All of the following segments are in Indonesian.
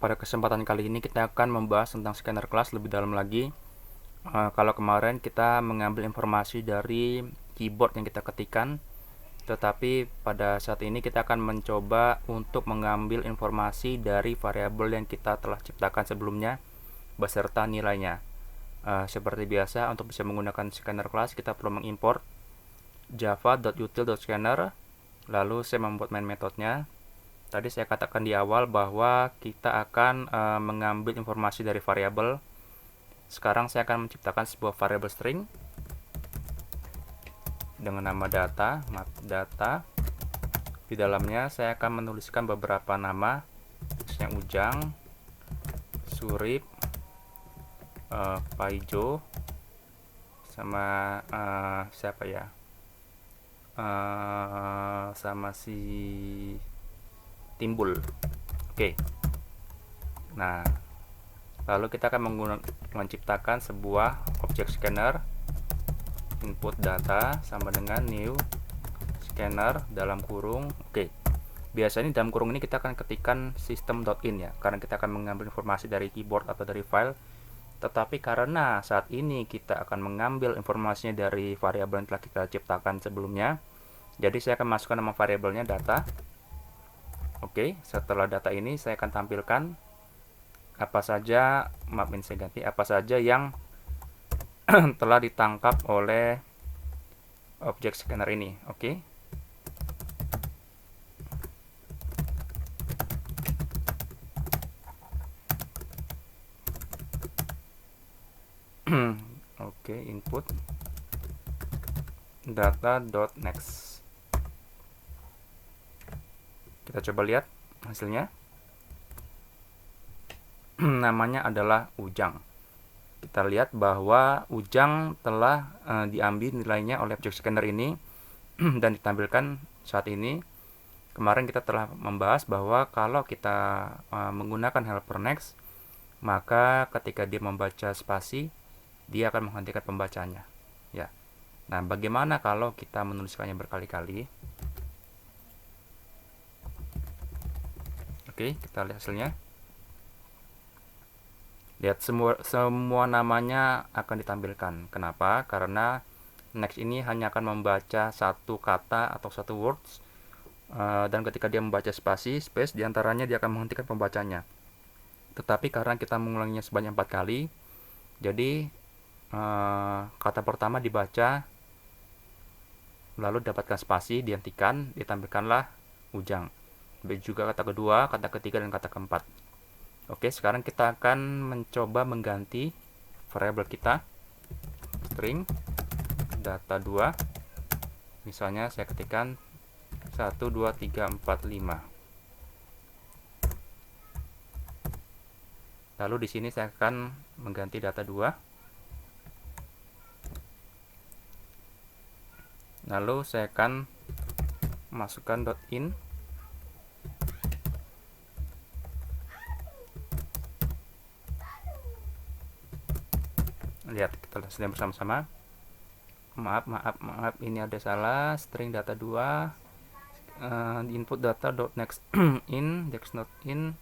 pada kesempatan kali ini kita akan membahas tentang scanner class lebih dalam lagi. Kalau kemarin kita mengambil informasi dari keyboard yang kita ketikkan, tetapi pada saat ini kita akan mencoba untuk mengambil informasi dari variabel yang kita telah ciptakan sebelumnya beserta nilainya. Seperti biasa, untuk bisa menggunakan scanner class kita perlu mengimport java.util.scanner, lalu saya membuat main metodenya. Tadi saya katakan di awal bahwa kita akan mengambil informasi dari variabel. Sekarang saya akan menciptakan sebuah variabel string dengan nama data. Di dalamnya saya akan menuliskan beberapa nama, misalnya Ujang, Surip, Paijo, sama siapa ya? Sama si Timbul. Oke. Nah, lalu kita akan menciptakan sebuah objek scanner input data sama dengan new scanner dalam kurung. Oke. Biasanya dalam kurung ini kita akan ketikkan system.in ya, karena kita akan mengambil informasi dari keyboard atau dari file. Tetapi karena saat ini kita akan mengambil informasinya dari variabel yang telah kita ciptakan sebelumnya, jadi saya akan masukkan nama variabelnya data. Oke, setelah data ini saya akan tampilkan apa saja, apa saja yang telah ditangkap oleh objek scanner ini. Oke. Oke, input data.next. Kita coba lihat hasilnya. Namanya adalah Ujang. Kita lihat bahwa Ujang telah diambil nilainya oleh objek scanner ini dan ditampilkan saat ini. Kemarin kita telah membahas bahwa kalau kita menggunakan helper next, maka ketika dia membaca spasi, dia akan menghentikan pembacanya. Ya. Nah, bagaimana kalau kita menuliskannya berkali-kali? Oke, kita lihat hasilnya. Lihat semua namanya akan ditampilkan. Kenapa? Karena next ini hanya akan membaca satu kata atau satu words, dan ketika dia membaca spasi, space diantaranya dia akan menghentikan pembacanya. Tetapi karena kita mengulanginya sebanyak 4 kali, jadi kata pertama dibaca, lalu dapatkan spasi, dihentikan, ditampilkanlah Ujang. Begitu juga kata kedua, kata ketiga, dan kata keempat. Oke, sekarang kita akan mencoba mengganti variabel kita string data 2. Misalnya saya ketikkan 1 2 3 4 5. Lalu di sini saya akan mengganti data 2. Lalu saya akan masukkan .in. Lihat, kita lihat bersama-sama. Maaf, ini ada salah. String data 2 input data.next in next.in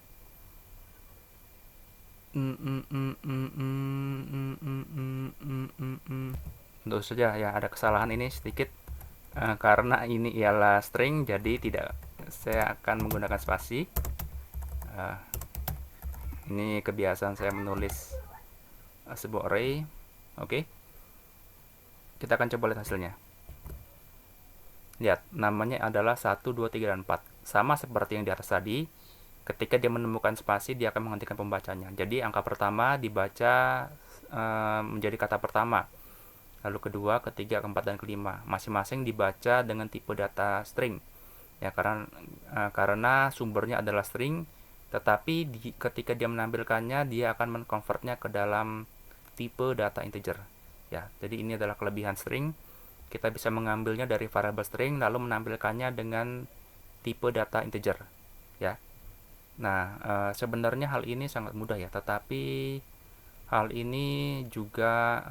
tentu saja ya ada kesalahan ini sedikit, karena ini ialah string, jadi tidak, saya akan menggunakan spasi. Ini kebiasaan saya menulis sebuah array. Oke. Kita akan coba lihat hasilnya. Lihat, namanya adalah 1 2 3 dan 4. Sama seperti yang di atas tadi. Ketika dia menemukan spasi, dia akan menghentikan pembacanya. Jadi angka pertama dibaca menjadi kata pertama. Lalu kedua, ketiga, keempat, dan kelima. Masing-masing dibaca dengan tipe data string. Ya, karena sumbernya adalah string, tetapi ketika dia menampilkannya, dia akan menconvertnya ke dalam tipe data integer. Ya, jadi ini adalah kelebihan string. Kita bisa mengambilnya dari variabel string lalu menampilkannya dengan tipe data integer. Ya. Nah, sebenarnya hal ini sangat mudah ya, tetapi hal ini juga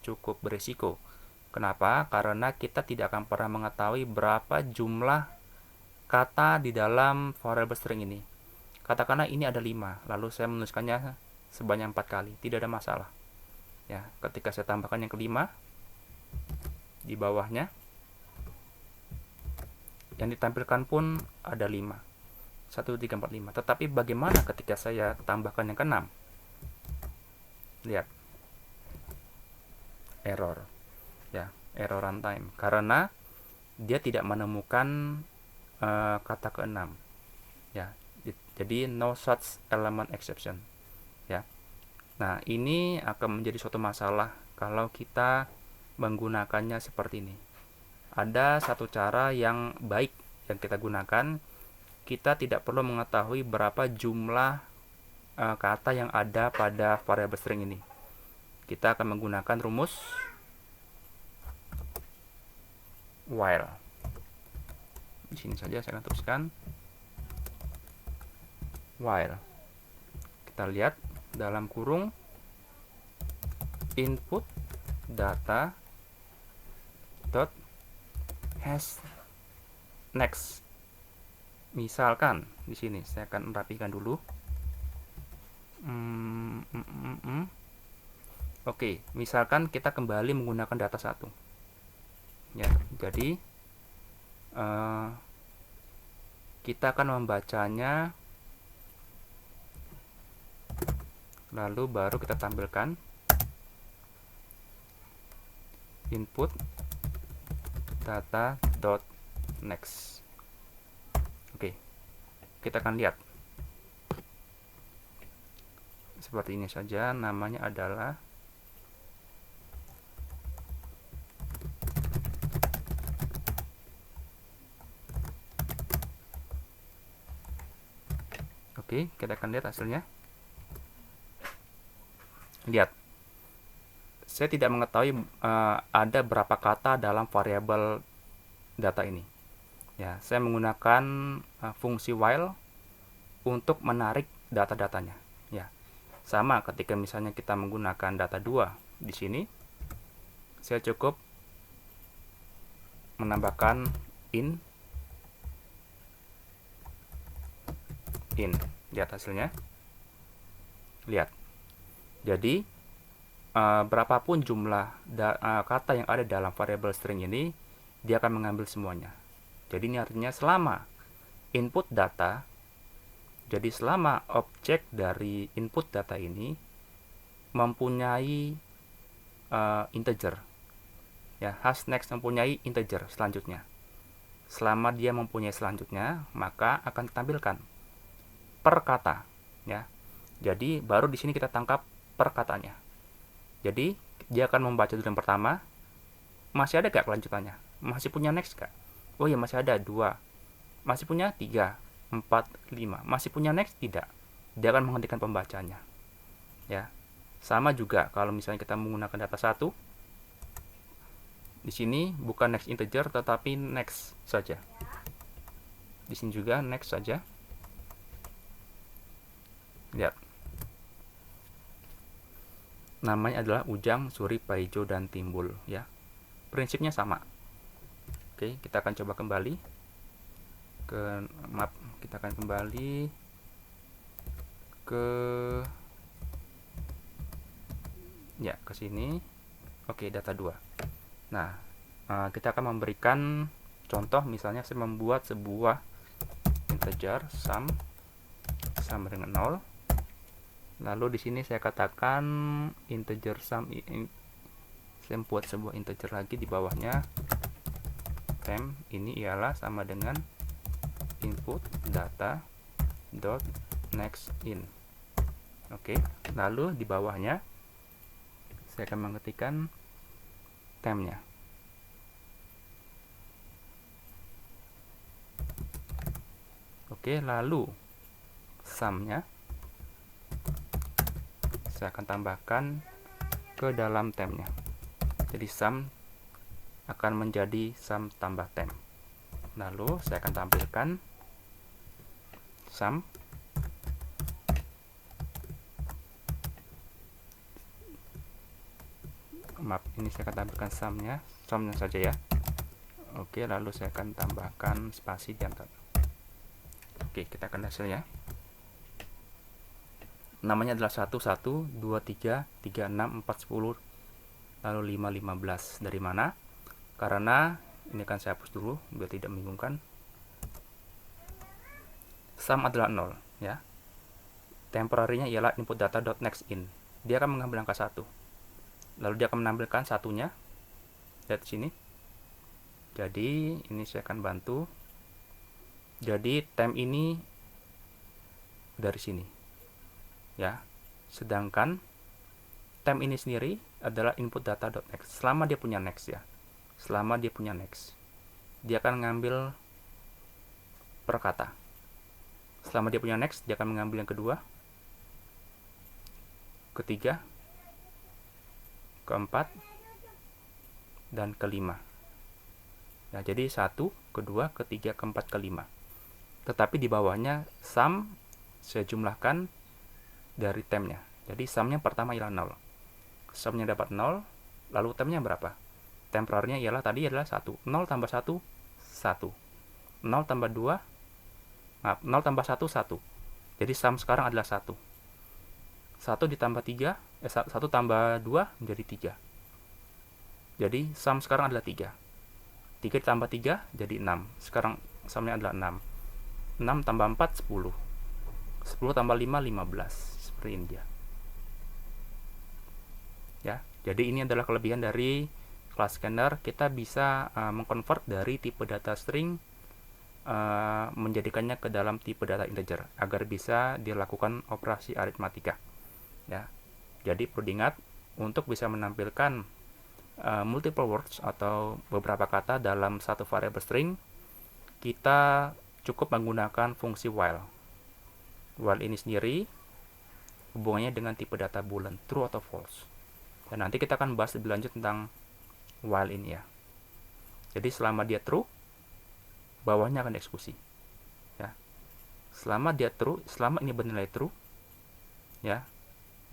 cukup berisiko. Kenapa? Karena kita tidak akan pernah mengetahui berapa jumlah kata di dalam variabel string ini. Katakanlah ini ada 5, lalu saya menuliskannya sebanyak 4 kali, tidak ada masalah. Ya, ketika saya tambahkan yang kelima di bawahnya, yang ditampilkan pun ada 5. 1, 2, 3, 4, 5. Tetapi bagaimana ketika saya tambahkan yang ke-6? Lihat. Error. Ya, error runtime. Karena dia tidak menemukan kata ke-6. Ya, jadi no such element exception. Ya. Nah, ini akan menjadi suatu masalah kalau kita menggunakannya seperti ini. Ada satu cara yang baik yang kita gunakan. Kita tidak perlu mengetahui berapa jumlah kata yang ada pada variabel string ini. Kita akan menggunakan rumus while. Di sini saja saya akan tuliskan while. Kita lihat dalam kurung input data dot has next. Misalkan di sini saya akan merapikan dulu. Oke, misalkan kita kembali menggunakan data 1. Ya, jadi kita akan membacanya, lalu baru kita tampilkan input data dot next. Oke, kita akan lihat seperti ini saja. Namanya adalah oke, kita akan lihat hasilnya. Lihat, saya tidak mengetahui ada berapa kata dalam variabel data ini. Ya, saya menggunakan fungsi while untuk menarik data-datanya. Ya, sama ketika misalnya kita menggunakan data 2 di sini, saya cukup menambahkan in. Lihat hasilnya. Lihat. Jadi berapapun jumlah kata yang ada dalam variabel string ini, dia akan mengambil semuanya. Jadi ini artinya selama input data, jadi selama objek dari input data ini mempunyai integer, ya, has next mempunyai integer selanjutnya. Selama dia mempunyai selanjutnya, maka akan ditampilkan per kata, ya. Jadi baru di sini kita tangkap per katanya. Jadi dia akan membaca dulu yang pertama, masih ada gak kelanjutannya? Masih punya next gak? Oh ya, masih ada 2. Masih punya 3, 4, 5. Masih punya next? Tidak. Dia akan menghentikan pembacanya. Ya. Sama juga kalau misalnya kita menggunakan data 1. Di sini bukan next integer tetapi next saja. Di sini juga next saja. Lihat. Namanya adalah Ujang, Suri, Paijo, dan Timbul, ya. Prinsipnya sama. Oke, kita akan coba kembali ke map. Kita akan kembali ke sini. Oke, data 2. Nah, kita akan memberikan contoh, misalnya saya membuat sebuah integer sum sama dengan 0. Lalu di sini saya katakan integer sum, saya buat sebuah integer lagi di bawahnya. Temp ini ialah sama dengan input data dot next in. Oke, lalu di bawahnya saya akan mengetikkan tempnya. Oke, lalu sumnya saya akan tambahkan ke dalam tempnya. Jadi sum akan menjadi sum tambah temp. Lalu saya akan tampilkan sum ini saya akan tampilkan sumnya saja ya. Oke, lalu saya akan tambahkan spasi di antara. Oke, kita akan hasilnya. namanya adalah 1, 1, 2, 3, 3, 6, 4, 10, lalu 5, 15. Dari mana? Karena ini akan saya hapus dulu biar tidak membingungkan. Sum adalah 0, ya. Temporary-nya ialah input data.nextIn. Dia akan mengambil angka 1. Lalu dia akan menampilkan satunya. Lihat di sini. Jadi, ini saya akan bantu. Jadi, temp ini dari sini. Ya. Sedangkan temp ini sendiri adalah input data.next. Selama dia punya next, ya. Selama dia punya next, dia akan mengambil per kata. Selama dia punya next, dia akan mengambil yang kedua, ketiga, keempat, dan kelima. Ya, jadi 1, kedua, ketiga, keempat, kelima. Tetapi di bawahnya sum saya jumlahkan dari tempnya. Jadi sumnya pertama ialah 0. Sumnya dapat 0, lalu tempnya berapa? Temporarnya ialah tadi adalah 1. 0 tambah 1, 1. 0 tambah 2, 0 tambah 1, 1. Jadi sum sekarang adalah 1. 1 ditambah 3, 1 tambah 2 menjadi 3. Jadi sum sekarang adalah 3. 3 ditambah 3 jadi 6. Sekarang sumnya adalah 6. 6 tambah 4, 10. 10 tambah 5, 15. Seperti ini dia. Ya, jadi ini adalah kelebihan dari class scanner. Kita bisa mengkonvert dari tipe data string menjadikannya ke dalam tipe data integer agar bisa dilakukan operasi aritmatika. Ya, jadi perlu diingat untuk bisa menampilkan multiple words atau beberapa kata dalam satu variabel string, kita cukup menggunakan fungsi while. While ini sendiri hubungannya dengan tipe data boolean, true atau false. Dan nanti kita akan bahas lebih lanjut tentang while ini, ya. Jadi selama dia true, bawahnya akan dieksekusi. Ya. Selama dia true, selama ini bernilai true, ya,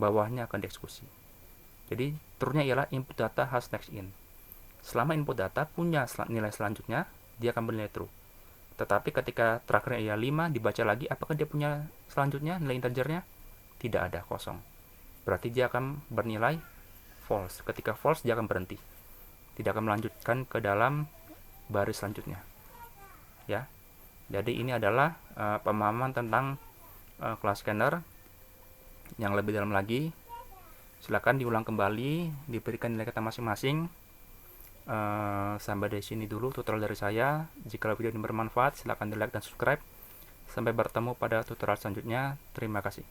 bawahnya akan dieksekusi. Jadi true-nya ialah input data has next in. Selama input data punya nilai selanjutnya, dia akan bernilai true. Tetapi ketika terakhirnya ialah 5, dibaca lagi, apakah dia punya selanjutnya nilai integernya? Tidak ada, kosong. Berarti dia akan bernilai false. Ketika false, dia akan berhenti. Tidak akan melanjutkan ke dalam baris selanjutnya. Ya. Jadi ini adalah pemahaman tentang class scanner. Yang lebih dalam lagi, silakan diulang kembali, diberikan nilai kata masing-masing. Sampai dari sini dulu tutorial dari saya. Jika video ini bermanfaat, silakan di like dan subscribe. Sampai bertemu pada tutorial selanjutnya. Terima kasih.